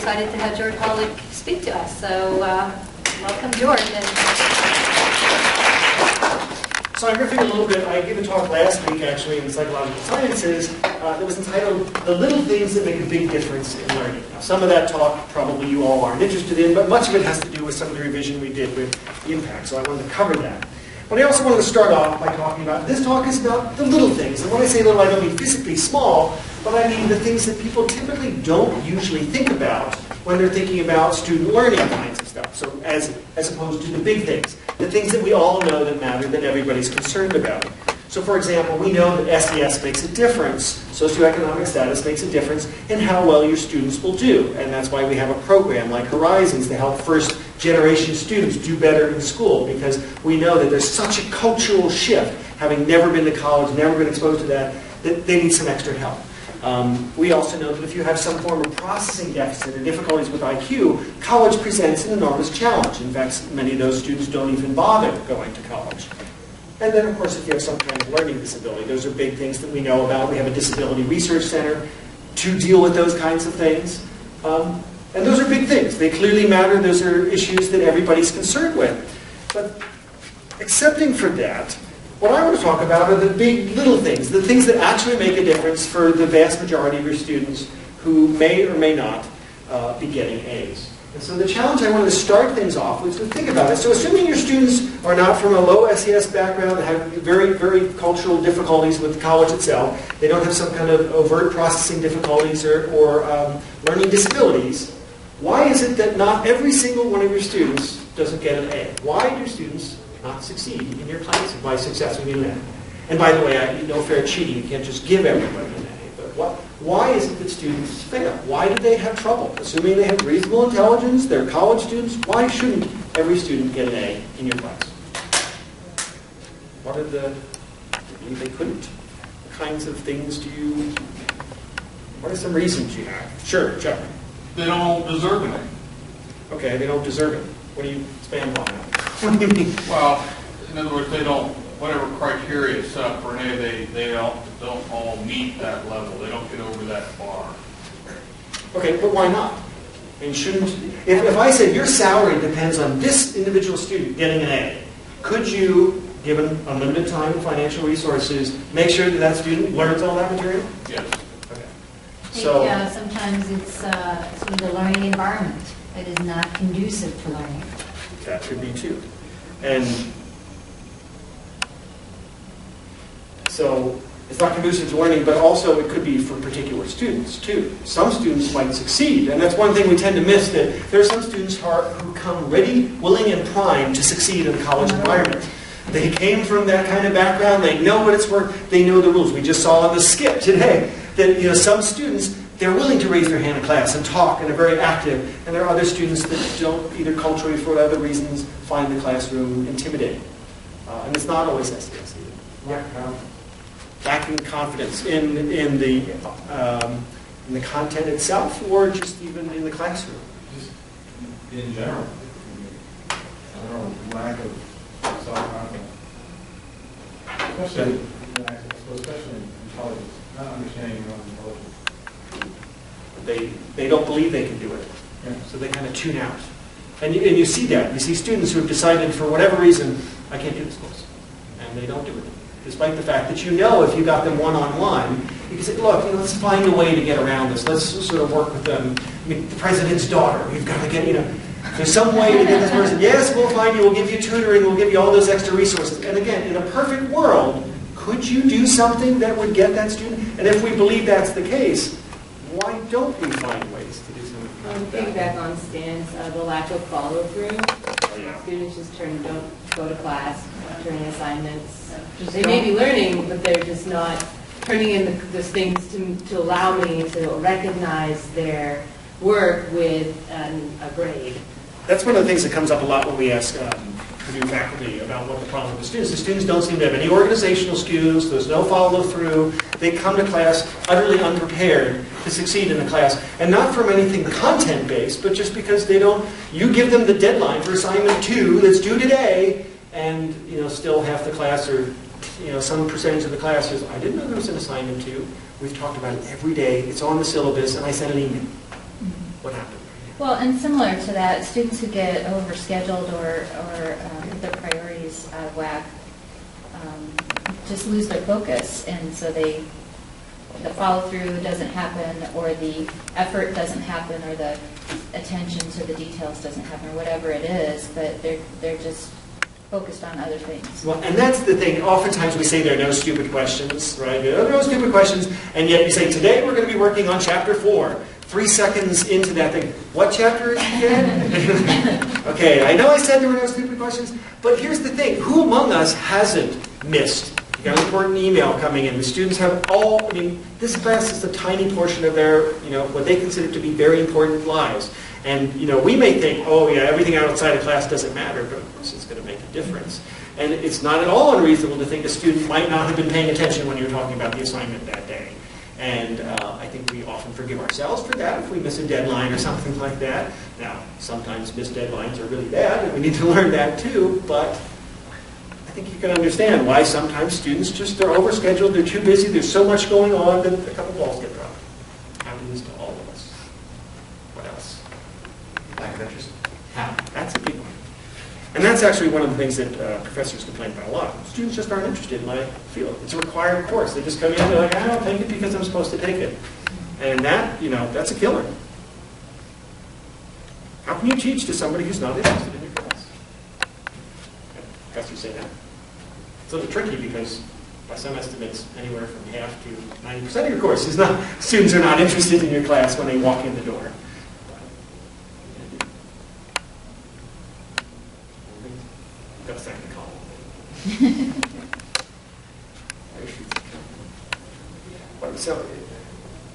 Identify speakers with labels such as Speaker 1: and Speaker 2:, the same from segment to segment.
Speaker 1: excited to have George Hollich speak to us. So welcome, George.
Speaker 2: So I'm riffing a little bit. I gave a talk last week, actually, in psychological sciences that was entitled "The Little Things That Make a Big Difference in Learning." Now, some of that talk probably you all aren't interested in, but much of it has to do with some of the revision we did with IMPACT, so I wanted to cover that. But I also wanted to start off by talking about, this talk is about the little things. And when I say little, I don't mean physically small, but I mean the things that people typically don't usually think about when they're thinking about student learning kinds of stuff. So as opposed to the big things, the things that we all know that matter, that everybody's concerned about. So for example, we know that SES makes a difference, socioeconomic status makes a difference in how well your students will do. And that's why we have a program like Horizons to help first generation students do better in school, because we know that there's such a cultural shift, having never been to college, never been exposed to that they need some extra help. We also know that if you have some form of processing deficit or difficulties with IQ, college presents an enormous challenge. In fact, many of those students don't even bother going to college. And then, of course, if you have some kind of learning disability, those are big things that we know about. We have a disability research center to deal with those kinds of things. And those are big things. They clearly matter. Those are issues that everybody's concerned with. But excepting for that, what I want to talk about are the big little things, the things that actually make a difference for the vast majority of your students who may or may not be getting A's. And so the challenge I wanted to start things off with is to think about it. So assuming your students are not from a low SES background, that have very, very cultural difficulties with college itself, they don't have some kind of overt processing difficulties or learning disabilities, why is it that not every single one of your students doesn't get an A? Why do students not succeed in your class? And by success, we mean that. And by the way, no fair cheating. You can't just give everybody an A. But why is it that students fail? Why do they have trouble? Assuming they have reasonable intelligence, they're college students, why shouldn't every student get an A in your class? What are maybe they couldn't? What kinds of things what are some reasons you have? Sure, Chuck.
Speaker 3: They don't deserve it.
Speaker 2: Okay, they don't deserve it. What do you expand on that? What do you mean?
Speaker 3: Well, in other words, they don't, whatever criteria is set up for an A, they don't all meet that level. They don't get over that bar.
Speaker 2: Okay, but why not? I mean, if I said your salary depends on this individual student getting an A, could you, given unlimited time and financial resources, make sure that that student learns all that material?
Speaker 3: Yes.
Speaker 2: Okay.
Speaker 1: So sometimes it's sort of the learning environment that is not conducive to learning.
Speaker 2: That could be too. And so it's not conducive to learning, but also it could be for particular students too. Some students might succeed, and that's one thing we tend to miss, that there are some students who come ready, willing, and primed to succeed in the college environment. They came from that kind of background, they know what it's worth, they know the rules. We just saw on the skip today that some students, they're willing to raise their hand in class and talk and are very active, and there are other students that don't, either culturally or for other reasons, find the classroom intimidating. And it's not always SES either. Lacking confidence in the content itself, or just even in the classroom.
Speaker 4: Just in general. Lack of self-confidence. Especially in intelligence, not understanding your own intelligence.
Speaker 2: They don't believe they can do it,
Speaker 4: Yeah.
Speaker 2: so they kind of tune out. And you see that. You see students who have decided for whatever reason, I can't do this course, and they don't do it. Despite the fact that if you got them one-on-one, you can say, look, let's find a way to get around this. Let's sort of work with them. I mean, the president's daughter, we've got to get, there's some way to get this person. Yes, we'll find you, we'll give you tutoring, we'll give you all those extra resources. And again, in a perfect world, could you do something that would get that student? And if we believe that's the case, why don't we find ways to do something?
Speaker 5: Piggyback on Stan's, the lack of follow-through. Students just don't go to class, turn in assignments. They may be learning, but they're just not turning in those things to allow me to recognize their work with a grade.
Speaker 2: That's one of the things that comes up a lot when we ask Purdue faculty about what the problem with the students. The students don't seem to have any organizational skills. There's no follow-through. They come to class utterly unprepared to succeed in the class, and not from anything content-based, but just because you give them the deadline for assignment 2 that's due today, and still half the class or some percentage of the class says, I didn't know there was an assignment 2. We've talked about it every day. It's on the syllabus, and I sent an email. What happened?
Speaker 6: Well, and similar to that, students who get overscheduled or their priorities out of whack just lose their focus, and so the follow-through doesn't happen, or the effort doesn't happen, or the attention to the details doesn't happen, or whatever it is, but they're just focused on other things.
Speaker 2: Well, and that's the thing. Oftentimes we say there are no stupid questions, right? There are no stupid questions, and yet you say, today we're going to be working on chapter 4. 3 seconds into that thing, what chapter is it again? Okay, I know I said there were no stupid questions, but here's the thing. Who among us hasn't missed? You got an important email coming in. The students have all, I mean, this class is a tiny portion of their, what they consider to be very important lives. And, we may think, oh yeah, everything outside of class doesn't matter, but of course it's going to make a difference. And it's not at all unreasonable to think a student might not have been paying attention when you were talking about the assignment that day. And I think we often forgive ourselves for that if we miss a deadline or something like that. Now, sometimes missed deadlines are really bad, and we need to learn that too, but I think you can understand why sometimes students they're overscheduled, they're too busy, there's so much going on that a couple balls get dropped. Happens to all of us. What else? Lack of interest. How? That's a big one. And that's actually one of the things that professors complain about a lot. Students just aren't interested in my field. It's a required course. They just come in and they're like, I don't take it because I'm supposed to take it. And that, that's a killer. How can you teach to somebody who's not interested in your class? Professors say that. It's a little tricky because by some estimates, anywhere from half to 90% of your course is not, students are not interested in your class when they walk in the door. Got a second call. So,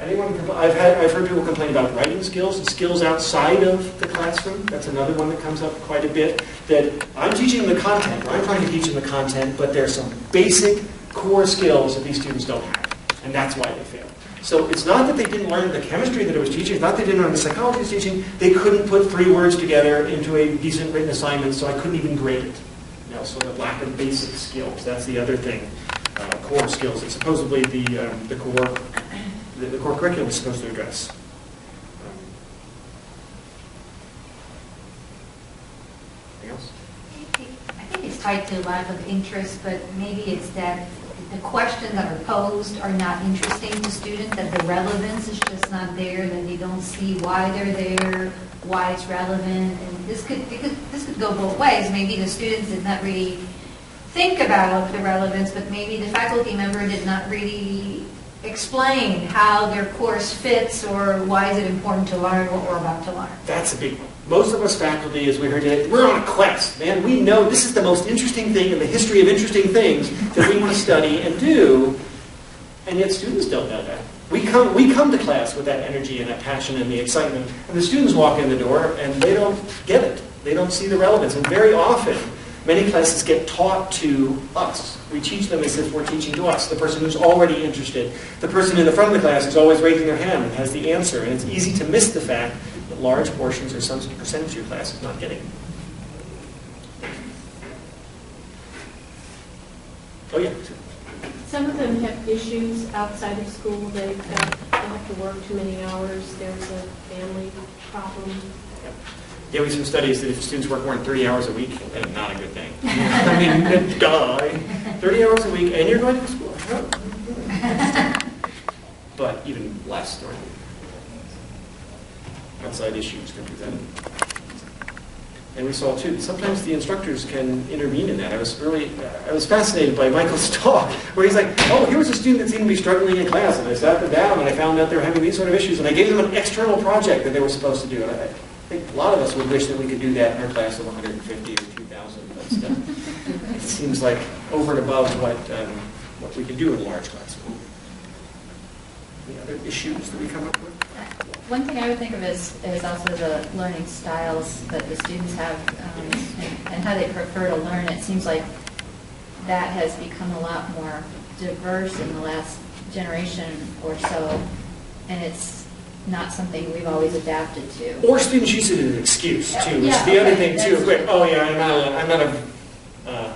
Speaker 2: anyone? I've heard people complain about writing skills and skills outside of the classroom. That's another one that comes up quite a bit. That I'm teaching them the content, or I'm trying to teach them the content, but there's some basic core skills that these students don't have, and that's why they fail. So it's not that they didn't learn the chemistry that I was teaching, it's not that they didn't learn the psychology I was teaching, they couldn't put 3 words together into a decent written assignment, so I couldn't even grade it. Sort of lack of basic skills. That's the other thing. Core skills that supposedly the core curriculum is supposed to address. Anything else?
Speaker 1: I think it's tied to lack of interest, but maybe it's that the questions that are posed are not interesting to students, that the relevance is just not there, that they don't see why they're there, why it's relevant, and this could go both ways. Maybe the students did not really think about the relevance, but maybe the faculty member did not really explain how their course fits or why is it important to learn what we're about to learn.
Speaker 2: That's a big one. Most of us faculty, as we heard today, we're on a quest, man. We know this is the most interesting thing in the history of interesting things that we want to study and do, and yet students don't know that. We come to class with that energy and that passion and the excitement, and the students walk in the door and they don't get it. They don't see the relevance, and very often, many classes get taught to us. We teach them as if we're teaching to us, the person who's already interested. The person in the front of the class is always raising their hand and has the answer, and it's easy to miss the fact that large portions or some percentage of your class is not getting it. Oh yeah.
Speaker 7: Some of them have issues outside of school. They have to work too many hours. There's a family problem.
Speaker 2: Yeah, we have some studies that if students work more than 30 hours a week, that's not a good thing. I mean, die. 30 hours a week, and you're going to school. But even less, right? Outside issues can present. And we saw too, sometimes the instructors can intervene in that. I was fascinated by Michael's talk, where he's like, oh, here was a student that seemed to be struggling in class, and I sat them down and I found out they were having these sort of issues, and I gave them an external project that they were supposed to do. And I think a lot of us would wish that we could do that in our class of 150 or 2,000, but it seems like over and above what we can do in a large class. Any other issues that we come up with?
Speaker 6: One thing I would think of is also the learning styles that the students have and how they prefer to learn. It seems like that has become a lot more diverse in the last generation or so, and it's not something we've always adapted to.
Speaker 2: Or students use it as an excuse, too, which is the other thing, too. Quick, oh yeah, I'm not a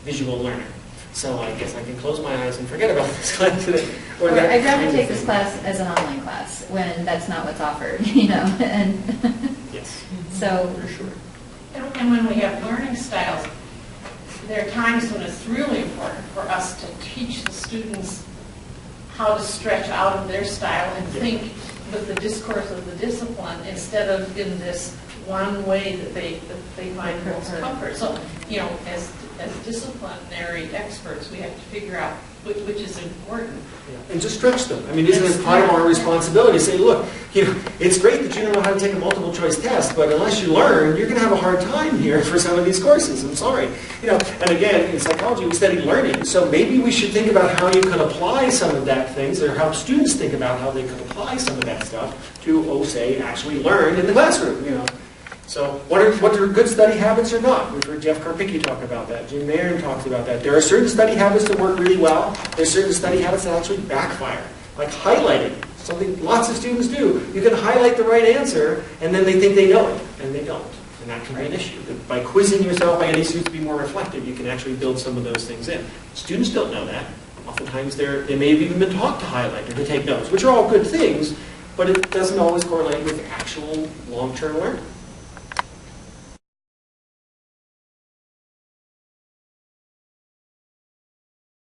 Speaker 2: visual learner, so I guess I can close my eyes and forget about this class today. or
Speaker 6: Or
Speaker 2: that
Speaker 6: I'd rather
Speaker 2: kind of
Speaker 6: take this
Speaker 2: thing.
Speaker 6: class as an online class when that's not what's offered, you know, and
Speaker 2: Yes,
Speaker 6: so,
Speaker 2: for sure.
Speaker 8: And when we have learning styles, there are times when it's really important for us to teach the students how to stretch out of their style and
Speaker 2: Yeah.
Speaker 8: think with the discourse of the discipline instead of in this one way that they find most comfort. So, you know, as disciplinary experts, we have to figure out which is important.
Speaker 2: Yeah, and just stretch them. I mean, isn't it part of our responsibility to say, look, you know, it's great that you don't know how to take a multiple choice test, but unless you learn, you're going to have a hard time here for some of these courses. I'm sorry. You know, and again, in psychology, we study learning, so maybe we should think about how you can apply some of that things, or help students think about how they can apply some of that stuff to, oh, say, actually learn in the classroom. You know. So what are good study habits or not? We've heard Jeff Karpicki talk about that. Jim Marin talks about that. There are certain study habits that work really well. There's certain study habits that actually backfire, like highlighting, something lots of students do. You can highlight the right answer, and then they think they know it, and they don't. And that can be an issue. By quizzing yourself, by getting students to be more reflective, you can actually build some of those things in. Students don't know that. Oftentimes they may have even been taught to highlight or to take notes, which are all good things, but it doesn't always correlate with actual long-term learning.